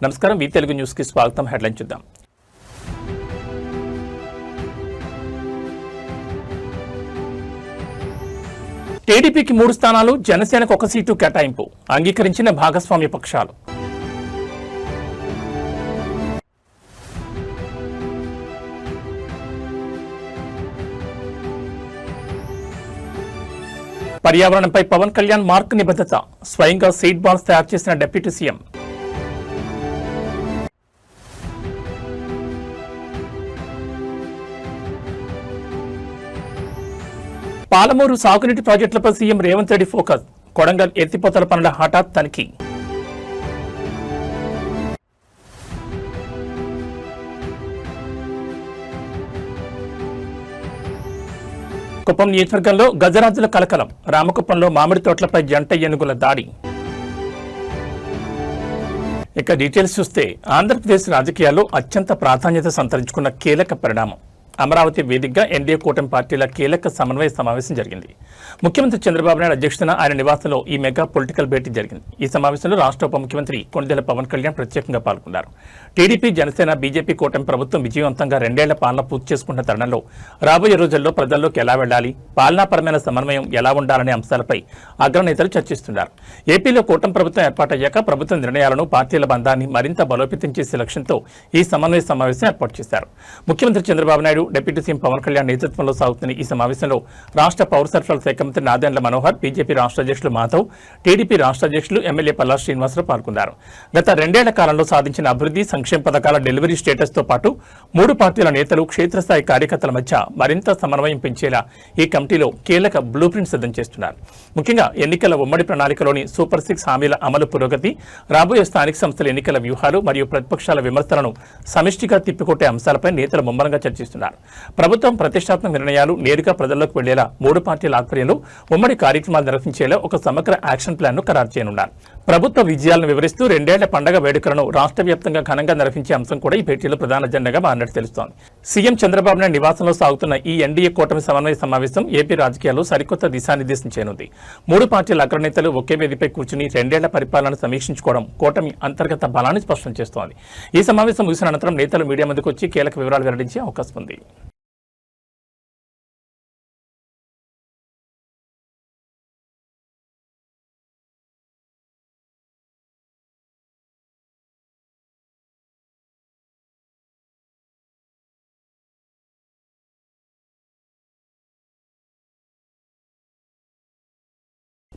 నమస్కారం, వి తెలుగు న్యూస్ కి స్వాగతం. హెడ్లైన్ చూద్దాం. టీడీపీకి 3 స్థానాలు, జనసేనకు 1 సీటు కేటాయింపు అంగీకరించిన భాగస్వామ్య పక్షాలు. పర్యావరణంపై పవన్ కళ్యాణ్ మార్క్ నిబద్ధత, స్వయంగా సీడ్ బాల్స్ తయారు చేసిన డిప్యూటీ సీఎం. పాలమూరు సాగునీటి ప్రాజెక్టులపై సీఎం రేవంత్ రెడ్డి ఫోకస్, కొడంగల్ ఎత్తిపోతల పనుల హఠాత్ తనిఖీ. కుప్పం నియోజకవర్గంలో గజరాజుల కలకలం, రామకుప్పంలో మామిడి తోటలపై జంట ఏనుగుల దాడి. ఇక డీటెయిల్స్ చూస్తే, ఆంధ్రప్రదేశ్ రాజకీయాల్లో అత్యంత ప్రాధాన్యత సంతరించుకున్న కీలక పరిణామం. అమరావతి వేదికగా ఎన్డీఏ కూటమి పార్టీల కీలక సమన్వయ సమావేశం జరిగింది. ముఖ్యమంత్రి చంద్రబాబు నాయుడు అధ్యక్షతన ఆయన నివాసంలో ఈ మెగా పొలిటికల్ భేటీ జరిగింది. ఈ సమావేశంలో రాష్ట్ర ఉప ముఖ్యమంత్రి కొణిదెల పవన్ కళ్యాణ్ ప్రత్యేకంగా పాల్గొన్నారు. టీడీపీ, జనసేన, బీజేపీ కూటమి ప్రభుత్వం విజయవంతంగా 2 ఏళ్ల పాలన పూర్తి చేసుకున్న తరుణంలో రాబోయే రోజుల్లో ప్రజల్లోకి ఎలా వెళ్లాలి, పాలనాపరమైన సమన్వయం ఎలా ఉండాలనే అంశాలపై అగ్రనేతలు చర్చిస్తున్నారు. ఏపీలో కూటమి ప్రభుత్వం ఏర్పాటయ్యాక ప్రభుత్వ నిర్ణయాలను, పార్టీల బంధాన్ని మరింత బలోపేతం చేసే లక్ష్యంతో ఈ సమన్వయ సమావేశం ఏర్పాటు చేశారు. ముఖ్యమంత్రి చంద్రబాబు నాయుడు, డిప్యూటీ సీఎం పవన్ కళ్యాణ్ నేతృత్వంలో సాగుతున్న ఈ సమావేశంలో రాష్ట్ర పౌర సరఫరాల శాఖ మంత్రి నాదెండ్ల మనోహర్, బీజేపీ రాష్ట్ర అధ్యక్షులు మాధవ్, టీడీపీ రాష్ట్ర అధ్యక్షులు ఎమ్మెల్యే పల్లా శ్రీనివాసరావు పాల్గొన్నారు. గత 2 ఏళ్ల కాలంలో సాధించిన అభివృద్ధి, సంక్షేమ పథకాల డెలివరీ స్టేటస్ తో పాటు 3 పార్టీల నేతలు, క్షేత్రస్థాయి కార్యకర్తల మధ్య మరింత సమన్వయం పెంచేలా ఈ కమిటీలో కీలక బ్లూ ప్రింట్ సిద్ధం చేస్తున్నారు. ముఖ్యంగా ఎన్నికల ఉమ్మడి ప్రణాళికలోని సూపర్ 6 హామీల అమలు పురోగతి, రాబోయే స్థానిక సంస్థల ఎన్నికల వ్యూహాలు మరియు ప్రతిపక్షాల విమర్శలను సమిష్టిగా తిప్పికొట్టే అంశాలపై నేతలు ముమ్మరంగా చర్చిస్తున్నారు. ప్రభుత్వం ప్రతిష్టాత్మక నిర్ణయాలు నేరుగా ప్రజల్లోకి వెళ్లేలా 3 పార్టీల ఆధ్వర్యంలో ఉమ్మడి కార్యక్రమాలు నిర్వహించేలా ఒక సమగ్ర యాక్షన్ ప్లాన్ ను ఖరారు చేయనున్నారు. ప్రభుత్వ విజయాలను వివరిస్తూ 2 ఏళ్ల పండుగ వేడుకలను రాష్ట్ర వ్యాప్తంగా ఘనంగా నిర్వహించే అంశం కూడా ఈ భేటీలో ప్రధాన అజెండాగా మారినట్టు తెలుస్తోంది. సీఎం చంద్రబాబు నాయుడు నివాసంలో సాగుతున్న ఈ ఎన్డీఏ కూటమి సమన్వయ సమావేశం ఏపీ రాజకీయాల్లో సరికొత్త దిశానిర్దేశం చేయనుంది. 3 పార్టీల అగ్రనేతలు ఒకే వేదికపై కూర్చుని 2 ఏళ్ల పరిపాలనను సమీక్షించుకోవడం కూటమి అంతర్గత బలాన్ని స్పష్టం చేస్తోంది. ఈ సమావేశం ముగిసిన అనంతరం నేతలు మీడియా ముందుకు వచ్చి కీలక వివరాలు వెల్లడించే అవకాశం ఉంది.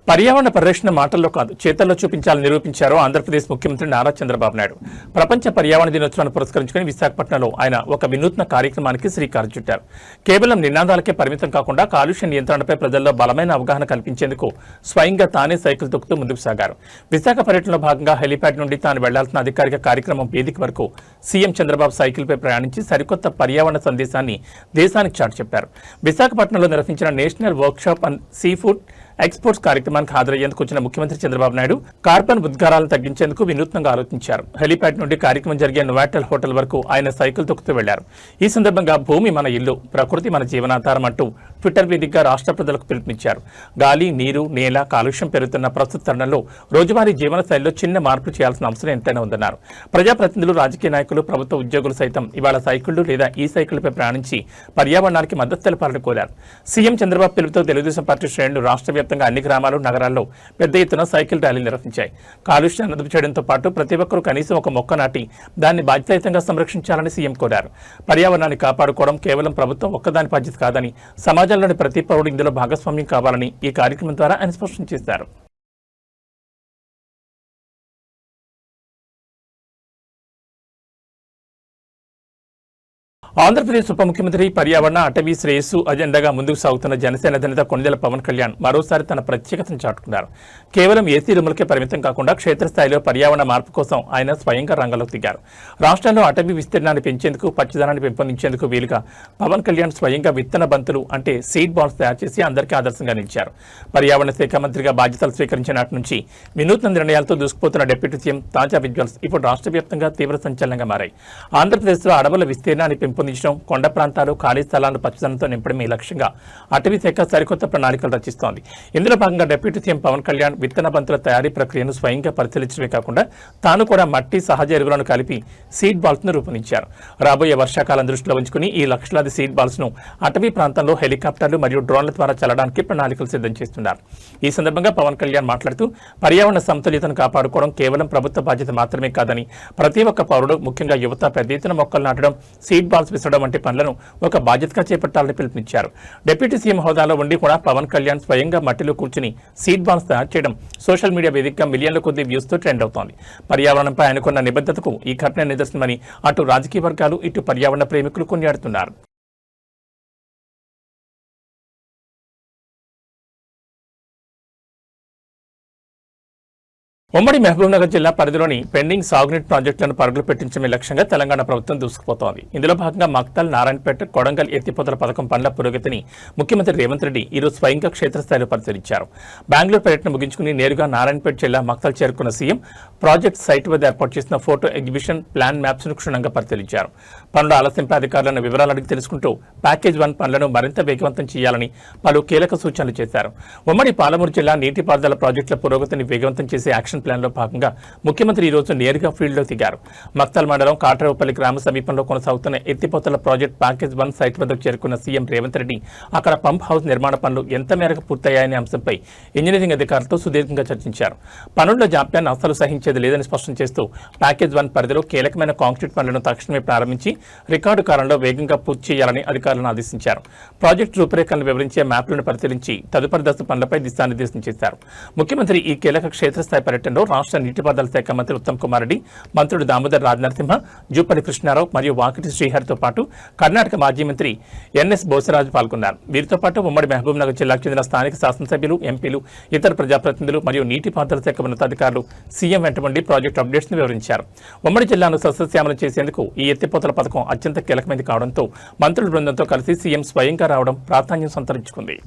పర్యావరణ పరిరక్షణ మాటల్లో కాదు, చేతల్లో చూపించాలని నిరూపించారు ఆంధ్రప్రదేశ్ ముఖ్యమంత్రి నారా చంద్రబాబు నాయుడు. ప్రపంచ పర్యావరణ దినోత్సవాన్ని పురస్కరించుకుని విశాఖపట్నంలో ఆయన ఒక వినూత్న కార్యక్రమానికి శ్రీకారం చుట్టారు. కేవలం నినాదాలకే పరిమితం కాకుండా కాలుష్య నియంత్రణపై ప్రజల్లో బలమైన అవగాహన కల్పించేందుకు స్వయంగా తానే సైకిల్ తొక్కుతూ ముందుకు సాగారు. విశాఖ పర్యటనలో భాగంగా హెలిప్యాడ్ నుండి తాను వెళ్లాల్సిన అధికారిక కార్యక్రమం వేదిక వరకు సీఎం చంద్రబాబు సైకిల్పై ప్రయాణించి సరికొత్త పర్యావరణ సందేశాన్ని దేశానికి చాటి చెప్పారు. విశాఖపట్నంలో నిర్వహించిన national workshop and sea food exports కార్యక్రమానికి హాజరయ్యేందుకు వచ్చిన ముఖ్యమంత్రి చంద్రబాబు నాయుడు కార్బన్ ఉద్గారాలను తగ్గించేందుకు వినూత్నంగా ఆలోచించారు. హెలిప్యాడ్ నుండి కార్యక్రమం జరిగే నోవాటెల్ హోటల్ వరకు ఆయన సైకిల్ తొక్కుతూ వెళ్లారు. ఈ సందర్భంగా భూమి మన ఇల్లు, ప్రకృతి మన జీవనాధారం అంటూ ట్విట్టర్ వేదికగా రాష్ట్ర ప్రజలకు పిలుపునిచ్చారు. గాలి, నీరు, నేల కాలుష్యం పెరుగుతున్న ప్రస్తుత తరుణంలో రోజువారీ జీవన శైలిలో చిన్న మార్పులు చేయాల్సిన అవసరం ఎంతైనా ఉందన్నారు. ప్రజాప్రతినిధులు, రాజకీయ నాయకులు, ప్రభుత్వ ఉద్యోగులు సైతం ఇవాళ సైకిళ్లు లేదా ఈ సైకిళ్లపై ప్రయాణించి పర్యావరణానికి మద్దతు తెలపాలని కోరారు. సీఎం చంద్రబాబు పిలుపుతో తెలుగుదేశం పార్టీ శ్రేణులు రాష్ట్ర వ్యాప్తంగా అన్ని గ్రామాలు, నగరాల్లో పెద్ద ఎత్తున సైకిల్ ర్యాలీలు నిర్వహించాయి. కాలుష్యాన్ని అదుపు చేయడంతో పాటు ప్రతి ఒక్కరూ కనీసం ఒక మొక్క నాటి దాన్ని బాధ్యతాయుతంగా సంరక్షించాలని సీఎం కోరారు. పర్యావరణాన్ని కాపాడుకోవడం కేవలం ప్రభుత్వం ఒక్కదాని బాధ్యత కాదని, సమాజంలోని ప్రతి పౌరుడు ఇందులో భాగస్వామ్యం కావాలని ఈ కార్యక్రమం ద్వారా ఆయన స్పష్టం చేశారు. ఆంధ్రప్రదేశ్ ఉప ముఖ్యమంత్రి పర్యావరణ, అటవీ శ్రేయస్సు అజెండాగా ముందుకు సాగుతున్న జనసేన అధినేత కొణిదెల పవన్ కళ్యాణ్ మరోసారి తన ప్రత్యేకతను చాటుకున్నారు. కేవలం ఏసీ రూములకే పరిమితం కాకుండా క్షేత్రస్థాయిలో పర్యావరణ మార్పు కోసం ఆయన స్వయంగా రంగంలోకి దిగారు. రాష్ట్రంలో అటవీ విస్తీర్ణాన్ని పెంచేందుకు, పచ్చదనాన్ని పెంపొందించేందుకు వీలుగా పవన్ కళ్యాణ్ స్వయంగా విత్తన బంతులు అంటే సీడ్ బాల్స్ తయారు చేసి అందరికీ ఆదర్శంగా నిలిచారు. పర్యావరణ శాఖ మంత్రిగా బాధ్యతలు స్వీకరించిన నాటి నుంచి వినూత్న నిర్ణయాలతో దూసుకుపోతున్న డిప్యూటీ సీఎం తాజా విజువల్స్ ఇప్పుడు రాష్ట్ర వ్యాప్తంగా తీవ్ర సంచలనంగా మారాయి. ఆంధ్రప్రదేశ్లో అడవుల విస్తీర్ణాన్ని పెంపొందించి రూపొందించడం, కొండ ప్రాంతాలు, ఖాళీ స్థలాలను పచ్చదనంతో నింపడమే లక్ష్యంగా అటవీ శాఖ సరికొత్త ప్రణాళికలు రచిస్తోంది. ఇందులో భాగంగా డిప్యూటీ సీఎం పవన్ కళ్యాణ్ విత్తన బంతుల తయారీ ప్రక్రియను స్వయంగా పరిశీలించడమే కాకుండా తాను కూడా మట్టి, సహజ ఎరువులను కలిపి సీడ్ బాల్స్ ను రూపొందించారు. రాబోయే వర్షాకాలం దృష్టిలో ఉంచుకుని ఈ లక్షలాది సీడ్ బాల్స్ ను అటవీ ప్రాంతంలో హెలికాప్టర్లు మరియు డ్రోన్ల ద్వారా చల్లడానికి ప్రణాళికలు సిద్ధం చేస్తున్నారు. ఈ సందర్భంగా పవన్ కళ్యాణ్ మాట్లాడుతూ పర్యావరణ సమతుల్యతను కాపాడుకోవడం కేవలం ప్రభుత్వ బాధ్యత మాత్రమే కాదని, ప్రతి ఒక్క పౌరుడు, ముఖ్యంగా యువత పెద్ద ఎత్తున మొక్కలు నాటడం, సీడ్ బాల్స్ విసరడం వంటి పనులను ఒక బాధ్యతగా చేపట్టాలని పిలుపునిచ్చారు. డిప్యూటీ సీఎం హోదాలో ఉండి కూడా పవన్ కళ్యాణ్ స్వయంగా మట్టిలో కూర్చుని సీడ్ బాల్స్ తయారు చేయడం సోషల్ మీడియా వేదికగా మిలియన్ల కొద్ది వ్యూస్తో ట్రెండ్ అవుతోంది. పర్యావరణంపై ఆయనకున్న నిబద్ధతకు ఈ ఘటన నిదర్శనమని అటు రాజకీయ వర్గాలు, ఇటు పర్యావరణ ప్రేమికులు కొనియాడుతున్నారు. ఉమ్మడి మహబూబ్నగర్ జిల్లా పరిధిలోని పెండింగ్ సాగునీటి ప్రాజెక్టులను పరుగులు పెట్టించే లక్ష్యంగా తెలంగాణ ప్రభుత్వం దూసుకుపోతోంది. ఇందులో భాగంగా మక్తల్, నారాయణపేట, కొడంగల్ ఎత్తిపోతల పథకం పనుల పురోగతిని ముఖ్యమంత్రి రేవంత్ రెడ్డి ఈరోజు స్వయంగా క్షేత్రస్థాయిలో పరిశీలించారు. బెంగళూరు పర్యటన ముగించుకుని నేరుగా నారాయణపేట జిల్లా మక్తల్ చేరుకున్న సీఎం ప్రాజెక్టు సైట్ వద్ద ఏర్పాటు చేసిన ఫోటో ఎగ్జిబిషన్, ప్లాన్ మ్యాప్స్ ను క్షుణ్ణంగా పరిశీలించారు. పనుల ఆలస్యంపై అధికారులను వివరాలు అడిగి తెలుసుకుంటూ ప్యాకేజ్ 1 పనులను మరింత వేగవంతం చేయాలని పలు కీలక సూచనలు చేశారు. ఉమ్మడి పాలమూరు జిల్లా నీటిపారుదల ప్రాజెక్టుల పురోగతిని వేగవంతం చేసే యాక్షన్ ప్లాన్ లో భాగంగా ముఖ్యమంత్రి ఈ రోజు నేరుగా ఫీల్డ్ లో దిగారు. మక్తల్ మండలం కాట్రేవుపల్లి గ్రామ సమీపంలో కొనసాగుతున్న ఎత్తిపోతల ప్రాజెక్ట్ ప్యాకేజ్ 1 సైట్ వద్దకు చేరుకున్న సీఎం రేవంత్ రెడ్డి అక్కడ పంప్ హౌస్ నిర్మాణ పనులు ఎంత మేరకు పూర్తయ్యాయనే అంశంపై ఇంజనీరింగ్ అధికారులతో సుదీర్ఘంగా చర్చించారు. పనుల్లో జాప్యాన్ని అస్సలు సహించేది లేదని స్పష్టం చేస్తూ ప్యాకేజ్ 1 పరిధిలో కీలకమైన కాంక్రీట్ పనులను తక్షణమే ప్రారంభించి రికార్డు కాలంలో వేగంగా పూర్తి చేయాలని అధికారులను ఆదేశించారు. ప్రాజెక్టు రూపురేఖలను వివరించే మ్యాప్లను పరిశీలించి తదుపరి దశ పనులపై దిశానిర్దేశం చేశారు. ముఖ్యమంత్రి ఈ కీలక క్షేత్రస్థాయి పర్యటనలో రాష్ట్ర నీటిపారుదల శాఖ మంత్రి ఉత్తమ్ కుమార్ రెడ్డి, మంత్రులు దామోదర్ రాజనరసింహ, జూపల్లి కృష్ణారావు మరియు వాకిటి శ్రీహరితో పాటు కర్ణాటక మాజీ మంత్రి ఎన్ఎస్ బోసరాజు పాల్గొన్నారు. వీరితో పాటు ఉమ్మడి మహబూబ్నగర్ జిల్లాకు చెందిన స్థానిక శాసనసభ్యులు, ఎంపీలు, ఇతర ప్రజాప్రతినిధులు మరియు నీటిపారుదల శాఖ ఉన్నతాధికారులు సీఎం వెంట ఉండి ప్రాజెక్టు అప్డేట్స్ ను వివరించారు. ఉమ్మడి జిల్లాను సస్యశ్యామలం చేసేందుకు ఈ ఎత్తిపోతల పథకం అత్యంత కీలకమైనది కావడంతో మంత్రుల బృందంతో కలిసి సీఎం స్వయంగా రావడం ప్రాధాన్యం సంతరించుకుంది.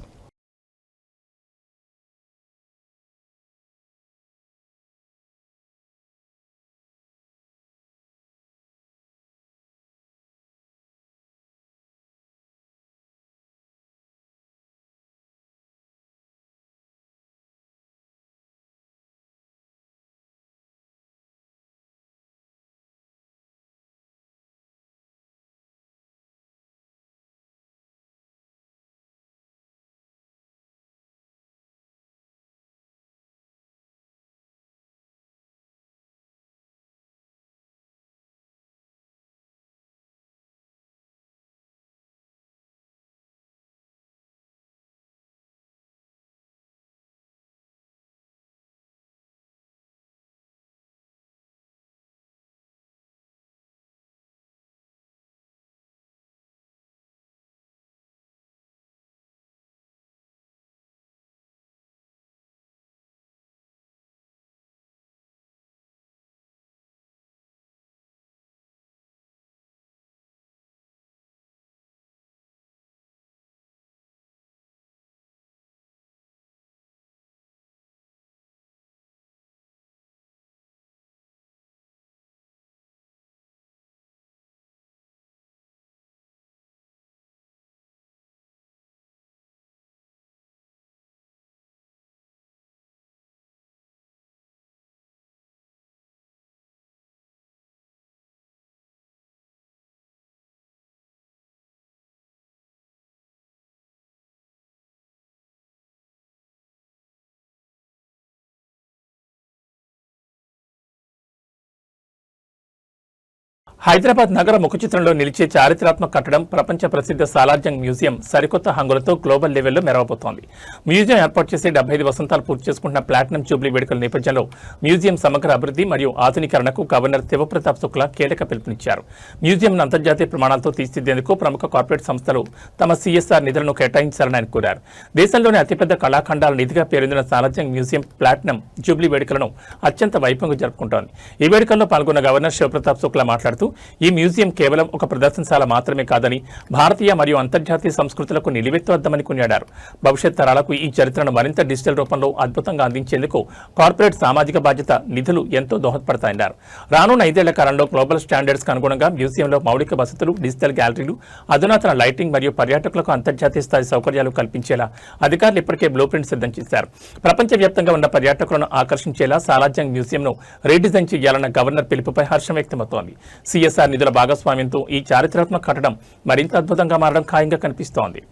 హైదరాబాద్ నగర ముఖ చిత్రంలో నిలిచే చారిత్రాత్మక కట్టడం ప్రపంచ ప్రసిద్ధ సాలార్జంగ్ మ్యూజియం సరికొత్త హంగులతో గ్లోబల్ లెవెల్లో మెరవబోతోంది. మ్యూజియం ఏర్పాటు చేసి 75 వసంతాలు పూర్తి చేసుకుంటున్న ప్లాటినం జూబ్లీ వేడుకల నేపథ్యంలో మ్యూజియం సమగ్ర అభివృద్ధి మరియు ఆధునీకరణకు గవర్నర్ శివప్రతాప్ శుక్లా కీలక పిలుపునిచ్చారు. మ్యూజియంను అంతర్జాతీయ ప్రమాణాలతో తీర్చిదిద్దేందుకు ప్రముఖ కార్పొరేట్ సంస్థలు తమ సిఎస్ఆర్ నిధులను కేటాయించాలని ఆయన కోరారు. దేశంలోనే అతిపెద్ద కళాఖండాల నిధిగా పేరొందిన సాలార్జంగ్ మ్యూజియం ప్లాటినం జూబ్లీ వేడుకలను అత్యంత వైభవంగా జరుపుకుంటోంది. ఈ వేడుకల్లో పాల్గొన్న గవర్నర్ శివప్రతాప్ శుక్లా మాట్లాడుతూ ఈ మ్యూజియం కేవలం ఒక ప్రదర్శనశాల మాత్రమే కాదని భారతీయ మరియు అంతర్జాతీయ సంస్కృతులకు నిలువెత్తు కొనియాడారు. భవిష్యత్ తరాలకు ఈ చరిత్రను మరింత డిజిటల్ రూపంలో అద్భుతంగా అందించేందుకు కార్పొరేట్ సామాజిక బాధ్యత నిధులు ఎంతో దోహదపడతాయన్నారు. రానున్న 5 ఏళ్ల కాలంలో గ్లోబల్ స్టాండర్డ్స్ కు అనుగుణంగా మ్యూజియంలో మౌలిక వసతులు, డిజిటల్ గ్యాలరీలు, అధునాతన లైటింగ్ మరియు పర్యాటకులకు అంతర్జాతీయ స్థాయి సౌకర్యాలు కల్పించేలా అధికారులు ఇప్పటికే బ్లూ ప్రింట్ సిద్ధం చేశారు. ప్రపంచవ్యాప్తంగా ఉన్న పర్యాటకులను ఆకర్షించేలా సాలార్జంగ్ మ్యూజియంను రీడిజైన్ చేయాలన్న గవర్నర్ పిలుపుపై హర్షం వ్యక్తమవుతోంది. సిఎస్ఆర్ నిధుల భాగస్వామ్యంతో ఈ చారిత్రాత్మక కట్టడం మరింత అద్భుతంగా మారడం ఖాయంగా కనిపిస్తోంది.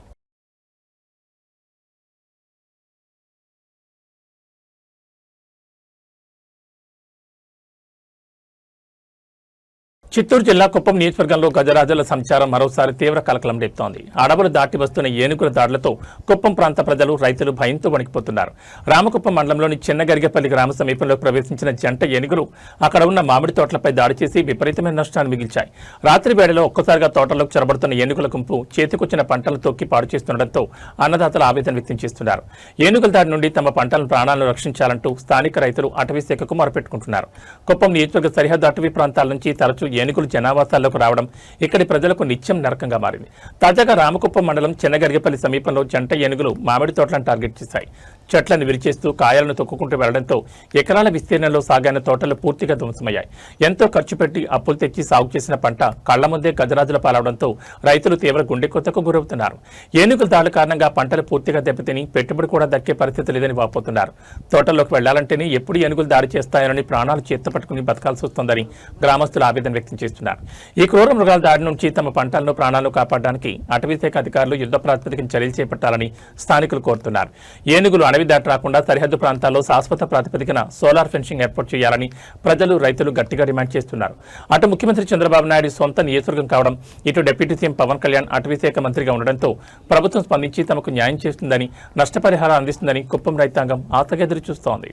చిత్తూరు జిల్లా కుప్పం నియోజకవర్గంలో గజరాజుల సంచారం మరోసారి తీవ్ర కలకలం రేపుతోంది. అడవులు దాటి వస్తున్న ఏనుగుల దాడులతో కుప్పం ప్రాంత ప్రజలు, రైతులు భయంతో వణికిపోతున్నారు. రామకుప్పం మండలంలోని చిన్నగరిగపల్లి గ్రామ సమీపంలో ప్రవేశించిన జంట ఏనుగులు అక్కడ ఉన్న మామిడి తోటలపై దాడి చేసి విపరీతమైన నష్టాన్ని మిగిల్చాయి. రాత్రి వేళలో ఒక్కసారిగా తోటల్లోకి చొరబడుతున్న ఏనుగుల గుంపు చేతికొచ్చిన పంటలను తొక్కి పాడు చేస్తుండటంతో అన్నదాతలు ఆవేదన వ్యక్తం చేస్తున్నారు. ఏనుగుల దాడి నుండి తమ పంటల ప్రాణాలను రక్షించాలంటూ స్థానిక రైతులు అటవీ శాఖకు మొరపెట్టుకుంటున్నారు. కుప్పం నియోజకవర్గ సరిహద్దు అటవీ ప్రాంతాల నుంచి తరచూ ఏనుగులు జనావాసాల్లోకి రావడం ఇక్కడి ప్రజలకు నిత్యం నరకంగా మారింది. తాజాగా రామకుప్పం మండలం చిన్నగరిగపల్లి సమీపంలో జంట ఏనుగులు మామిడి తోటలను టార్గెట్ చేశాయి. చెట్లను విరిచేస్తూ కాయలను తొక్కుకుంటూ వెళ్లడంతో ఎకరాల విస్తీర్ణంలో సాగైన తోటలు పూర్తిగా ధ్వంసమయ్యాయి. ఎంతో ఖర్చు పెట్టి అప్పులు తెచ్చి సాగు చేసిన పంట కళ్ల ముందే గజరాజుల పాలవడంతో రైతులు తీవ్ర గుండెకొత్తకు గురవుతున్నారు. ఏనుగుల దాడుల కారణంగా పంటలు పూర్తిగా దెబ్బతిని పెట్టుబడి కూడా దక్కే పరిస్థితి లేదని వాపోతున్నారు. తోటల్లోకి వెళ్లాలంటేనే ఎప్పుడు ఏనుగులు దాడి చేస్తాయని ప్రాణాలు చేత్తో పట్టుకుని బతకాల్సి వస్తోందని గ్రామస్తులు ఆవేదన వ్యక్తం చేస్తున్నారు. ఈ క్రూర మృగాల దాడి నుంచి తమ పంటలను, ప్రాణాలను కాపాడడానికి అటవీశాఖ అధికారులు యుద్ధ ప్రాతిపదికన చర్యలు చేపట్టాలని స్థానికులు కోరుతున్నారు. ఏనుగులు అడవి దాటి రాకుండా సరిహద్దు ప్రాంతాల్లో శాశ్వత ప్రాతిపదికన సోలార్ ఫెన్సింగ్ ఏర్పాటు చేయాలని ప్రజలు, రైతులు గట్టిగా డిమాండ్ చేస్తున్నారు. అటు ముఖ్యమంత్రి చంద్రబాబు నాయుడు సొంత నియోజకవర్గం కావడం, ఇటు డిప్యూటీ సీఎం పవన్ కళ్యాణ్ అటవీశాఖ మంత్రిగా ఉండడంతో ప్రభుత్వం స్పందించి తమకు న్యాయం చేస్తుందని, నష్టపరిహారం అందిస్తుందని కుప్పం రైతాంగం ఆశగా ఎదురు చూస్తోంది.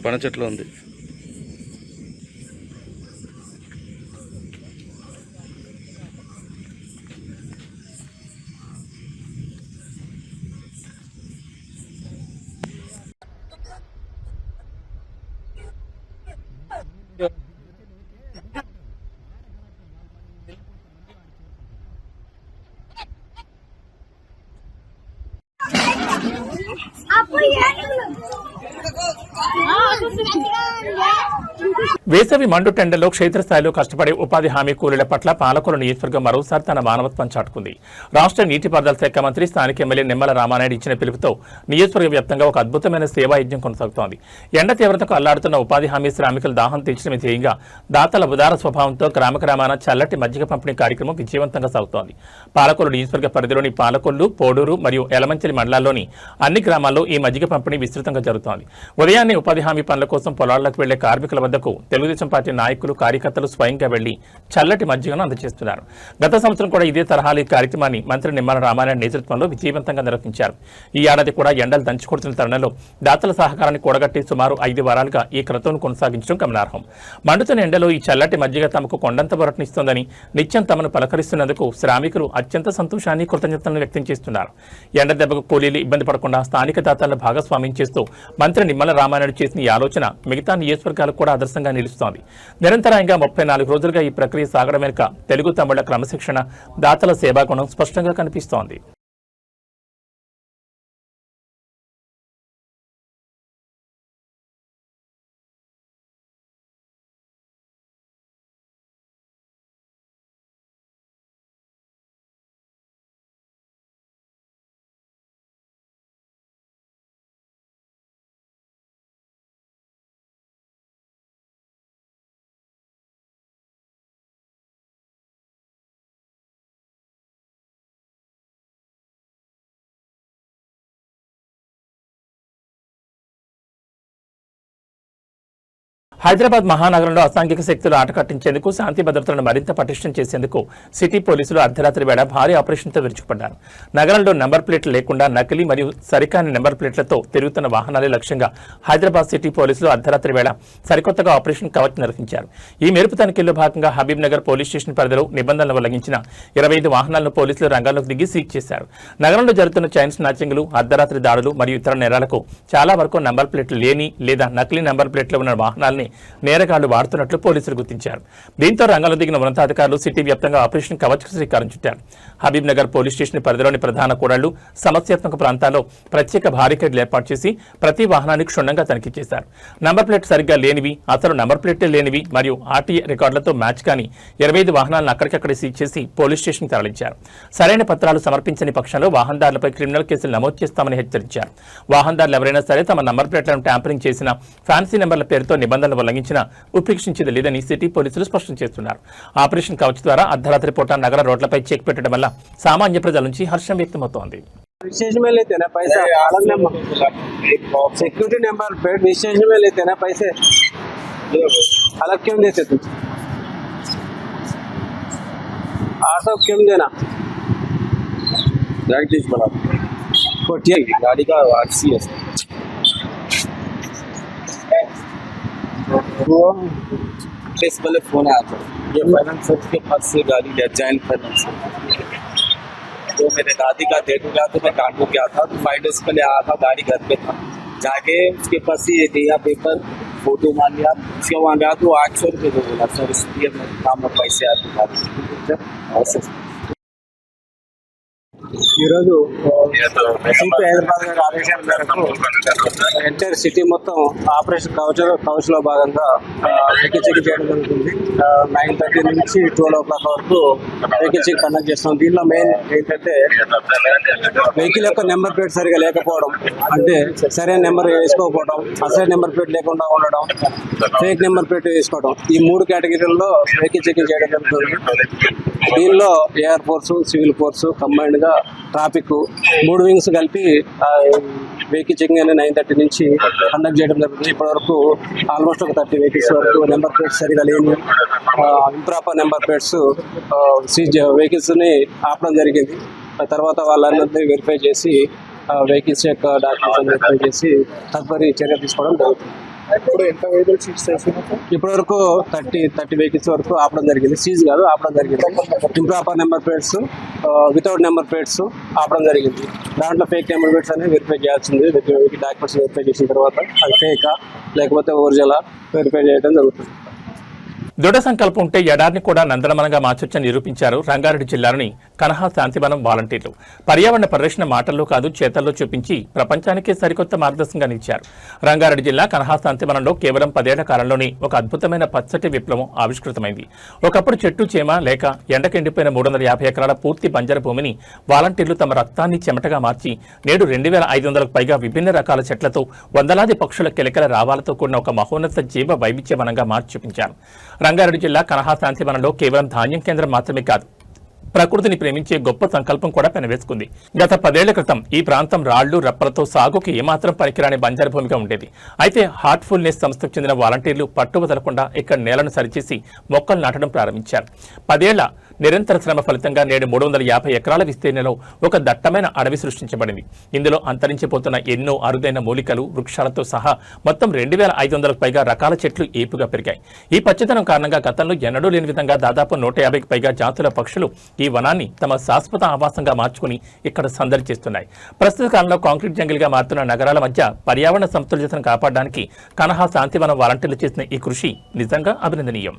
పనచెట్లు ఉంది. వేసవి మండు టెండర్లో క్షేత్రస్థాయిలో కష్టపడే ఉపాధి హామీ కూలీల పట్ల పాలకొల్లు నియోజకవర్గం మరోసారి తన మానవత్వం చాటుకుంది. రాష్ట్ర నీటిపారుదల శాఖ మంత్రి, స్థానిక ఎమ్మెల్యే నిమ్మల రామానాయుడు ఇచ్చిన పిలుపుతో నియోజకవర్గ వ్యాప్తంగా ఒక అద్భుతమైన సేవా యజ్ఞం కొనసాగుతోంది. ఎండ తీవ్రతకు అల్లాడుతున్న ఉపాధి హామీ శ్రామికుల దాహం తీర్చడమే ధ్యేయంగా దాతల ఉదార స్వభావంతో గ్రామాన చల్లటి మజ్జిగ పంపిణీ కార్యక్రమం విజయవంతంగా సాగుతోంది. పాలకొల్లు నియోజకవర్గ పరిధిలోని పాలకొల్లు, పోడూరు మరియు ఎలమంచిలి మండలాల్లోని అన్ని గ్రామాల్లో ఈ మజ్జిగ పంపిణీ విస్తృతంగా జరుగుతోంది. ఉదయాన్నే ఉపాధి హామీ పనుల కోసం పొలాల్లోకి వెళ్లే కార్మికుల వద్దకు తెలుగుదేశం పార్టీ నాయకులు, కార్యకర్తలు స్వయంగా వెళ్లి చల్లటి మజ్జిగను అందజేస్తున్నారు. గత సంవత్సరం కూడా ఇదే తరహాలో ఈ కార్యక్రమాన్ని మంత్రి నిమ్మల రామానాయుడు నేతృత్వంలో విజయవంతంగా నిర్వహించారు. ఈ ఏడాది కూడా ఎండలు దంచుకొడుతున్న తరుణంలో దాతల సహకారాన్ని కూడగట్టి సుమారు 5 వారాలుగా ఈ క్రతువును కొనసాగించడం గమనార్హం. మండుతున్న ఎండలో ఈ చల్లటి మజ్జిగ తమకు కొండంత బొరటనిస్తోందని, నిత్యం తమను పలకరిస్తున్నందుకు శ్రామికులు అత్యంత సంతోషాన్ని, కృతజ్ఞతలను వ్యక్తం చేస్తున్నారు. ఎండ దెబ్బకు కూలీలు ఇబ్బంది పడకుండా స్థానిక దాతలను భాగస్వామ్యం చేస్తూ మంత్రి నిమ్మల రామానాయుడు చేసిన ఈ ఆలోచన మిగతా నియోజకవర్గాలకు కూడా ఆదర్శంగా నిలుస్తోంది. నిరంతరాయంగా 34 రోజులుగా ఈ ప్రక్రియ సాగడం వెనుక తెలుగు తమిళ క్రమశిక్షణ, దాతల సేవాగుణం స్పష్టంగా కనిపిస్తోంది. హైదరాబాద్ మహానగరంలో అసాంఘిక శక్తులు ఆట కట్టించేందుకు శాంతి భద్రతలను మరింత పటిష్టం చేసేందుకు సిటీ పోలీసులు అర్ధరాత్రి వేళ భారీ ఆపరేషన్తో విరుచుకుపడ్డారు. నగరంలో నెంబర్ ప్లేట్లు లేకుండా నకిలీ మరియు సరికాని నెంబర్ ప్లేట్లతో తిరుగుతున్న వాహనాలే లక్ష్యంగా హైదరాబాద్ సిటీ పోలీసులు అర్ధరాత్రి వేళ సరికొత్తగా ఆపరేషన్ కవచ్ నిర్వహించారు. ఈ మెరుపు తనిఖీల్లో భాగంగా హబీబ్ నగర్ పోలీస్ స్టేషన్ పరిధిలో నిబంధనలు ఉల్లంఘించిన 25 వాహనాలను పోలీసులు రంగంలోకి దిగి సీజ్ చేశారు. నగరంలో జరుగుతున్న చైన్ స్నాచింగ్లు, అర్ధరాత్రి దాడులు మరియు ఇతర నేరాలకు చాలా వరకు నెంబర్ ప్లేట్లు లేని లేదా నకిలీ నెంబర్ ప్లేట్లు ఉన్న వాహనాలని నేరగాళ్లు వాడుతున్నట్లు పోలీసులు గుర్తించారు. దీంతో రంగంలో దిగిన ఉన్నతాధికారులు సిటీ వ్యాప్తంగా ఆపరేషన్ కవచ్ శ్రీకారం చుట్టారు. హబీబ్ నగర్ పోలీస్ స్టేషన్ పరిధిలోని ప్రధాన కూడళ్లు, సమస్యాత్మక ప్రాంతాల్లో ప్రత్యేక బారికేడ్లు ఏర్పాటు చేసి ప్రతి వాహనాన్ని క్షుణ్ణంగా తనిఖీ చేశారు. నంబర్ ప్లేట్ సరిగ్గా లేనివి, అసలు నంబర్ ప్లేట్లే లేనివి మరియు ఆర్టీఏ రికార్డులతో మ్యాచ్ కాని 25 వాహనాలను అక్కడికక్కడే సీజ్ చేసి పోలీస్ స్టేషన్ తరలించారు. సరైన పత్రాలు సమర్పించని పక్షంలో వాహనదారులపై క్రిమినల్ కేసులు నమోదు చేస్తామని హెచ్చరించారు. వాహనదారులు ఎవరైనా సరే తమ నంబర్ ప్లేట్లను ట్యాంపరింగ్ చేసిన, ఫ్యాన్సీ నెంబర్ల పేరుతో నిబంధనలు ఉల్లంఘించిన ఉపేక్షించేది లేదని సిటీ పోలీసులు స్పష్టం చేస్తున్నారు. ఆపరేషన్ కవచ్ ద్వారా అర్ధరాత్రి పూట నగర రోడ్లపై చెక్ పెట్టడం వల్ల సామాన్య ప్రజల నుంచి హర్షం వ్యక్తమవుతోంది. विशेष में लेते ना पैसा, अलग नंबर सिक्योरिटी नंबर प्लेट विशेष में लेते ना पैसे, अलग क्यों देते तुम? 800 क्यों देना? प्रैक्टिस बना ठीक गाड़ी का आरसी है वो इस पहले फोन आया था, ये फाइनेंस के पास से गाड़ी है, जैन फाइनेंस। तो मेरे दादी का डेट हो गया तो मैं कांडू गया था, तो 5 डेज पहले आया था, गाड़ी घर पे था, जाके उसके पास ही ये दिया पेपर, फोटो मान लिया, उसके वहाँ गया तो 800 रुपये दो बोला सर, इसलिए मैं काम में पैसे आते ऐसे। ఈరోజు సిపి హైదరాబాద్ గారి ఆదేశాల మేరకు ఎంటైర్ సిటీ మొత్తం ఆపరేషన్ కవచ్ లో భాగంగా వెహికల్ చెక్ చేయడం జరుగుతుంది. 9:30 నుంచి 12 o'clock వరకు వెహికల్ చెక్ కండక్ట్ చేస్తాం. దీనిలో మెయిన్ ఏంటంటే వెహికల్ యొక్క నెంబర్ ప్లేట్ సరిగా లేకపోవడం, అంటే సరైన నెంబర్ వేసుకోకపోవడం, అసలు నెంబర్ ప్లేట్ లేకుండా ఉండడం, ఫేక్ నెంబర్ ప్లేట్ వేసుకోవడం, ఈ 3 కేటగిరీల్లో వెహికల్ చెకింగ్ చేయడం జరుగుతుంది. దీనిలో air force, civil force combined గా ట్రాఫిక్ 3 వింగ్స్ కలిపి వెహికల్ చెకింగ్ అనేది 9:30 నుంచి కండక్ట్ చేయడం జరుగుతుంది. ఇప్పటి వరకు ఆల్మోస్ట్ ఒక 30 వెహికల్స్ వరకు నెంబర్ ప్లేట్స్ సరిగా లేని, improper number plates seize vehicles ని ఆపడం జరిగింది. తర్వాత వాళ్ళందరినీ వెరిఫై చేసి వెహికల్స్ యొక్క డాక్యుమెంట్స్ వెరిఫై చేసి తదుపరి చర్య తీసుకోవడం జరుగుతుంది. ఇప్పుడు ఎంత వెహికల్ సీజ్ చేసినా ఇప్పటి వరకు 30 వెహికల్స్ వరకు ఆపడం జరిగింది. సీజ్ కాదు, ఆపడం జరిగింది. Improper number plates, without number plates ఆపడం జరిగింది. దాంట్లో ఫేక్ నెంబర్ ప్లేట్స్ అనేది వెరిఫై చేయాల్సింది. డాక్యుమెంట్స్ వెరిఫై చేసిన తర్వాత అది ఫేకా లేకపోతే ఒరిజినలా వెరిఫై చేయడం జరుగుతుంది. దృఢ సంకల్పం ఉంటే ఎడారిని కూడా నందనవనంగా మార్చొచ్చని నిరూపించారు రంగారెడ్డి జిల్లాలోని కనహా శాంతివనం వాలంటీర్లు. పర్యావరణ పరిరక్షణ మాటల్లో కాదు చేతల్లో చూపించి ప్రపంచానికే సరికొత్త మార్గదర్శకంగా నిలిచారు. రంగారెడ్డి జిల్లా కనహా శాంతివనంలో కేవలం 10 ఏళ్ల కాలంలోనే ఒక అద్భుతమైన పచ్చటి విప్లవం ఆవిష్కృతమైంది. ఒకప్పుడు చెట్టు చేమ లేక ఎండకెండిపోయిన 350 ఎకరాల పూర్తి బంజరు భూమిని వాలంటీర్లు తమ రక్తాన్ని చెమటగా మార్చి నేడు 2500కు పైగా విభిన్న రకాల చెట్లతో, వందలాది పక్షుల కిలకిల రావాలతో కూడిన ఒక మహోన్నత జీవ వైవిధ్యవనంగా మార్చి చూపించారు. రంగారెడ్డి జిల్లా కనహా శాంతివనంలో కేవలం ధాన్యం కేంద్రం మాత్రమే కాదు, ప్రకృతిని ప్రేమించే గొప్ప సంకల్పం కూడా పెనవేసుకుంది. గత 10 ఏళ్ల క్రితం ఈ ప్రాంతం రాళ్లు రప్పలతో సాగుకి ఏమాత్రం పనికిరాని బంజరు భూమిగా ఉండేది. అయితే హార్ట్ఫుల్నెస్ సంస్థకు చెందిన వాలంటీర్లు పట్టువదలకుండా ఇక్కడ నేలను సరిచేసి మొక్కలు నాటడం ప్రారంభించారు. 10 ఏళ్ల నిరంతర శ్రమ ఫలితంగా నేడు 350 ఎకరాల విస్తీర్ణంలో ఒక దట్టమైన అడవి సృష్టించబడింది. ఇందులో అంతరించిపోతున్న ఎన్నో అరుదైన మూలికలు, వృక్షాలతో సహా మొత్తం 2500కు పైగా రకాల చెట్లు ఏపుగా పెరిగాయి. ఈ పచ్చదనం కారణంగా గతంలో ఎన్నడూ లేని విధంగా దాదాపు 150కి పైగా జాతుల పక్షులు ఈ వనాన్ని తమ శాశ్వత ఆవాసంగా మార్చుకుని ఇక్కడ సందడి చేస్తున్నాయి. ప్రస్తుత కాలంలో కాంక్రీట్ జంగిల్గా మారుతున్న నగరాల మధ్య పర్యావరణ సమతుల్యతను కాపాడడానికి కనహా శాంతివనం వాలంటీర్లు చేసిన ఈ కృషి నిజంగా అభినందనీయం.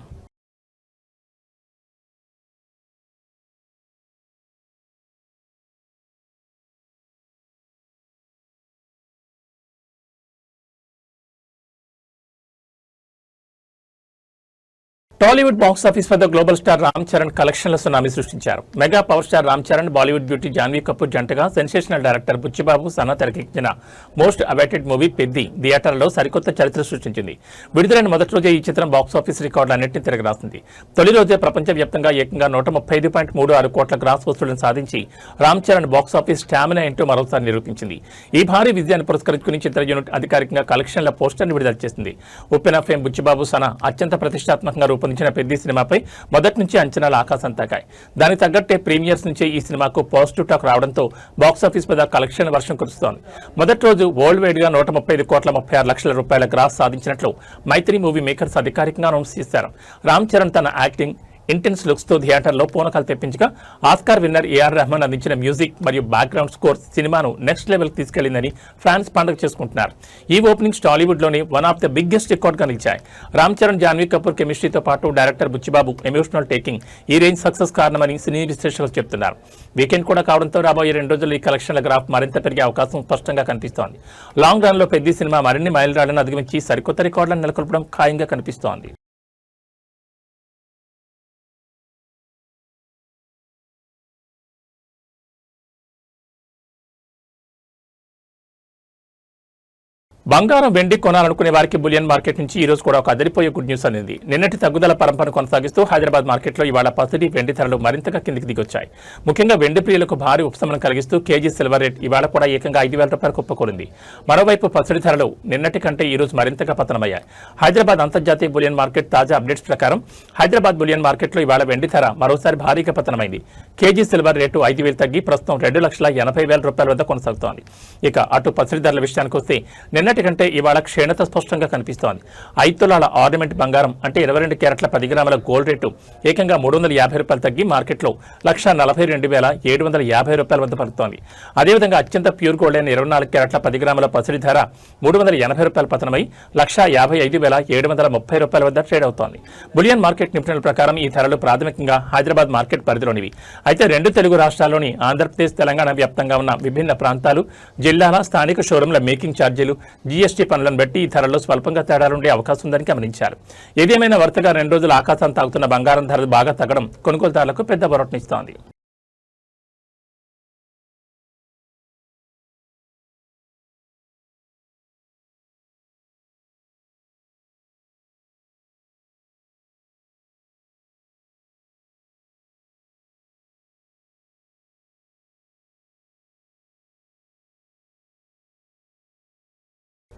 టాలీవుడ్ బాక్స్ ఆఫీస్ వద్ద గ్లోబల్ స్టార్ రామ్ చరణ్ కలెక్షన్ల సునామీ సృష్టించారు. Mega power star Ram Charan, Bollywood beauty Janhvi Kapoor జంటగా సెన్సేషనల్ డైరెక్టర్ బుచ్చిబాబు సనా తెరకెక్కించిన మోస్ట్ అవైటెడ్ మూవీ పెద్ది థియేటర్లో సరికొత్త చరిత్ర సృష్టించింది. విడుదలైన మొదటి రోజే ఈ చిత్రం బాక్స్ ఆఫీస్ రికార్డులన్నింటినీ తిరగరాసింది. తొలి రోజే ప్రపంచవ్యాప్తంగా ఏకంగా 135.36 కోట్ల గ్రాస్ వసూళ్లను సాధించి Ram Charan box office stamina ఏంటో మరోసారి నిరూపించింది. ఈ భారీ విజయాన్ని పురస్కరించుకుని చిత్ర యూనిట్ అధికారికంగా కలెక్షన్ల పోస్టర్ని విడుదల చేసింది. ఉప్పెన ఫేమ్ బుచ్చిబాబు సనా అత్యంత ప్రతిష్టాత్మకంగా రూపొందించిన పెద్ది సినిమాపై మొదటి నుంచి అంచనాలు ఆకాశం తాకాయి. దానికి తగ్గట్టే ప్రీమియర్స్ నుంచే ఈ సినిమాకు పాజిటివ్ టాక్ రావడంతో బాక్సాఫీస్ మీద కలెక్షన్ వర్షం కురుస్తోంది. మొదటి రోజు వరల్డ్ వైడ్ గా 135 కోట్ల 36 లక్షల రూపాయల గ్రాస్ సాధించినట్లు మైత్రి మూవీ మేకర్స్ అధికారికంగా అనౌన్స్ చేశారు. రామ్ చరణ్ తన యాక్టింగ్, ఇంటెన్స్ లుక్స్ తో థియేటర్లో పూనకాలు తెప్పించగా ఆస్కార్ విన్నర్ ఏఆర్ రెహమాన్ అందించిన మ్యూజిక్ మరియు బ్యాక్గ్రౌండ్ స్కోర్ సినిమాను నెక్స్ట్ లెవెల్ తీసుకెళ్లిందని ఫ్యాన్స్ పండుగ చేసుకుంటున్నారు. ఈ ఓపెనింగ్స్ టాలీవుడ్ లోని one of the biggest record గా నిలిచాయి. రామ్ చరణ్, జాన్వీ కపూర్ కెమిస్ట్రీతో పాటు డైరెక్టర్ బుచ్చిబాబు ఎమోషనల్ టేకింగ్ ఈ రేంజ్ సక్సెస్ కారణమని సినీ విశ్లేషకులు చెబుతున్నారు. వీకెండ్ కూడా కావడంతో రాబోయే 2 రోజుల్లో ఈ కలెక్షన్ల గ్రాఫ్ మరింత పెరిగే అవకాశం స్పష్టంగా కనిపిస్తోంది. లాంగ్ రన్ లో పెద్ద సినిమా మరిన్ని మైలురాళ్లను అధిగమించి సరికొత్త రికార్డులను నెలకొల్పడం ఖాయంగా కనిపిస్తోంది. బంగారం, వెండి కొనాలనుకునే వారికి బులియన్ మార్కెట్ నుంచి ఈ రోజు కూడా ఒక అదిరిపోయే గుడ్ న్యూస్ అనేది. నిన్నటి తగ్గుదల పరంపరను కొనసాగిస్తూ హైదరాబాద్ మార్కెట్లో ఇవాళ పసిడి, వెండి ధరలు మరింతగా కిందికి దిగొచ్చాయి. ముఖ్యంగా వెండి ప్రియులకు భారీ ఉపశమనం కలిగిస్తూ కేజీ సిల్వర్ రేట్ ఇవాళ కూడా ఏకంగా 5,000 రూపాయలకు కుప్పకూరింది. మరోవైపు పసిడి ధరలు నిన్నటి కంటే ఈ రోజు మరింతగా పతనమయ్యాయి. హైదరాబాద్ అంతర్జాతీయ బులియన్ మార్కెట్ తాజా అప్డేట్స్ ప్రకారం హైదరాబాద్ బులియన్ మార్కెట్లో ఇవాళ వెండి ధర మరోసారి భారీగా పతనమైంది. కేజీ సిల్వర్ రేటు 5,000 తగ్గి ప్రస్తుతం 2,80,000 రూపాయల వద్ద కొనసాగుతోంది. ఇక అటు పసిడి ధరల విషయానికి వస్తే నిన్నటి కంటే ఇవాళ క్షీణత స్పష్టంగా కనిపిస్తోంది. 5 తులాల ఆర్నమెంట్ బంగారం అంటే 22 క్యారెట్ల 10 గ్రాముల గోల్డ్ రేటు ఏకంగా 350 రూపాయలు తగ్గి మార్కెట్లో 1,42,250 రూపాయల వద్ద పలుకుతోంది. అదేవిధంగా అత్యంత ప్యూర్ గోల్డ్ అయిన 24 క్యారెట్ల 10 గ్రాముల పసిడి ధర 380 రూపాయలు పతనమై 1,55,730 రూపాయల వద్ద ట్రేడ్ అవుతోంది. బులియన్ మార్కెట్ నిపుణుల ప్రకారం ఈ ధరలు ప్రాథమికంగా హైదరాబాద్ మార్కెట్ పరిధిలోనివి. అయితే 2 తెలుగు రాష్ట్రాల్లోని ఆంధ్రప్రదేశ్, తెలంగాణ వ్యాప్తంగా ఉన్న విభిన్న ప్రాంతాలు, జిల్లాల స్థానిక షోరూంల మేకింగ్ ఛార్జీలు, జీఎస్టీ పనులను బట్టి ఈ ధరల్లో స్వల్పంగా తేడాలుండే అవకాశం ఉందని గమనించారు. ఏదేమైనా వరుసగా 2 రోజులు ఆకాశాన్ని తాగుతున్న బంగారం ధరలు బాగా తగ్గడం కొనుగోలుదారులకు పెద్ద బొరటనిస్తోంది.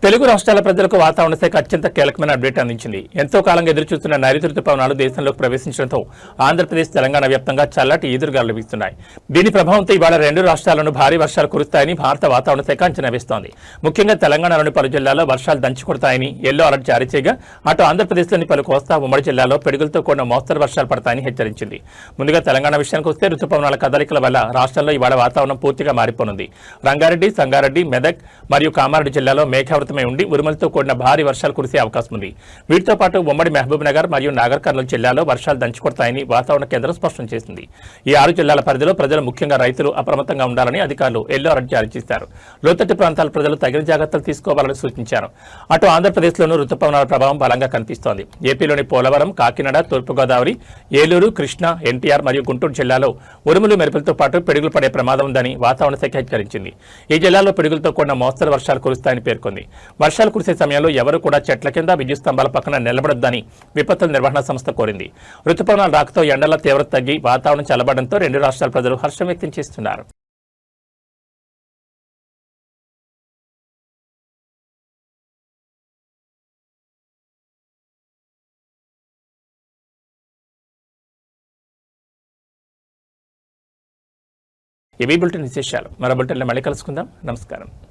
తెలుగు రాష్ట్రాల ప్రజలకు వాతావరణ శాఖ అత్యంత కీలకమైన అప్డేట్ అందించింది. ఎంతో కాలంగా ఎదురుచూస్తున్న నైరుతి రుతుపవనాలు దేశంలోకి ప్రవేశించడంతో ఆంధ్రప్రదేశ్, తెలంగాణ వ్యాప్తంగా చల్లటి ఈదురుగాలు వీస్తున్నాయి. దీని ప్రభావంతో ఇవాళ 2 రాష్ట్రాల్లోనూ భారీ వర్షాలు కురుస్తాయని భారత వాతావరణ శాఖ అంచనా వేస్తోంది. ముఖ్యంగా తెలంగాణలోని పలు జిల్లాల్లో వర్షాలు దంచుకొడతాయని ఎల్లో అలర్ట్ జారీ చేయగా, అటు ఆంధ్రప్రదేశ్లోని పలు కోస్తా, ఉమ్మడి జిల్లాల్లో పిడుగులతో కూడిన మోస్తరు వర్షాలు పడతాయని హెచ్చరించింది. ముందుగా తెలంగాణ విషయానికి వస్తే రుతుపవనాల కదలికల వల్ల రాష్ట్రంలో ఇవాళ వాతావరణం పూర్తిగా మారిపోనుంది. రంగారెడ్డి, సంగారెడ్డి, మెదక్ మరియు కామారెడ్డి జిల్లాలో మేఘావృతమై ఉండి ఉరుములతో కూడిన భారీ వర్షాలు కురిసే అవకాశం ఉంది. వీటితో పాటు ఉమ్మడి మహబూబ్ నగర్ మరియు నాగర్ కర్నూలు జిల్లాలో వర్షాలు దంచుకొడతాయని వాతావరణ కేంద్రం స్పష్టం చేసింది. ఈ 6 జిల్లాల పరిధిలో ప్రజలు, ముఖ్యంగా రైతులు అప్రమత్తంగా ఉండాలని అధికారులు ఎల్లో అలర్ట్ జారీ చేశారు. లోతట్టు ప్రాంతాల ప్రజలు తగిన జాగ్రత్తలు తీసుకోవాలని సూచించారు. అటు ఆంధ్రప్రదేశ్లోనూ రుతుపవనాల ప్రభావం బలంగా కనిపిస్తోంది. ఏపీలోని పోలవరం, కాకినాడ, తూర్పుగోదావరి, ఏలూరు, కృష్ణా, ఎన్టీఆర్ మరియు గుంటూరు జిల్లాలో ఉరుములు, మెరుపులతో పాటు పిడుగులు పడే ప్రమాదం ఉందని వాతావరణ శాఖ హెచ్చరించింది. ఈ జిల్లాలో పిడుగులతో కూడిన మోస్తరు వర్షాలు కురుస్తాయని పేర్కొంది. వర్షాలు కురిసే సమయంలో ఎవరు కూడా చెట్ల కింద, విద్యుత్ స్తంభాల పక్కన నిలబడొద్దని విపత్తుల నిర్వహణ సంస్థ కోరింది. రుతుపవనాల రాకతో ఎండల తీవ్రత తగ్గి వాతావరణం చల్లబడంతో 2 రాష్ట్రాల ప్రజలు హర్షం వ్యక్తం చేస్తున్నారు. ఇవి బులెటిన్ విశేషాలు. మరో బులెటిన్లో మళ్ళీ కలుసుకుందాం. నమస్కారం.